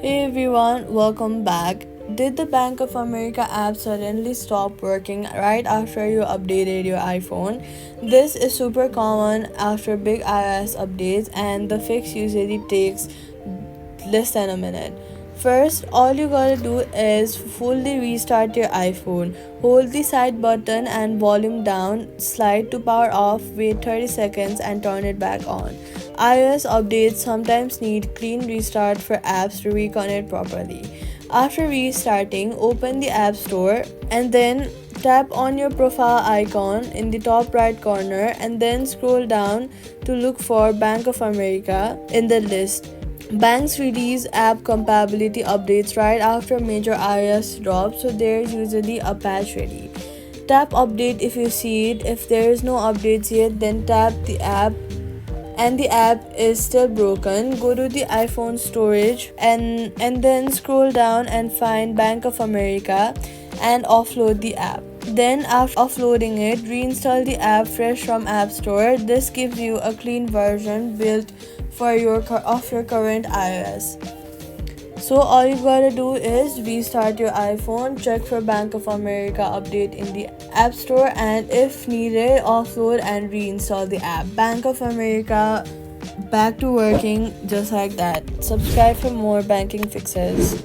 Hey everyone, welcome back. Did the Bank of America app suddenly stop working right after you updated your iPhone? This is super common after big iOS updates, and the fix usually takes less than a minute. First, all you gotta do is fully restart your iPhone. Hold the side button and volume down, slide to power off, wait 30 seconds, and turn it back on. iOS updates sometimes need clean restart for apps to reconnect properly. After restarting, open the App Store and then tap on your profile icon in the top right corner and then scroll down to look for Bank of America in the list. Banks release app compatibility updates right after major iOS drops, so there's usually a patch ready. Tap update if you see it. If there is no updates yet, then tap the app and the app is still broken. Go to the iPhone storage and then scroll down and find Bank of America and offload the app. Then after offloading it, reinstall the app fresh from App Store. This gives you a clean version built for your current iOS. So all you gotta do is restart your iPhone, check for Bank of America update in the App Store, and if needed, offload and reinstall the app. Bank of America back to working just like that. Subscribe for more banking fixes.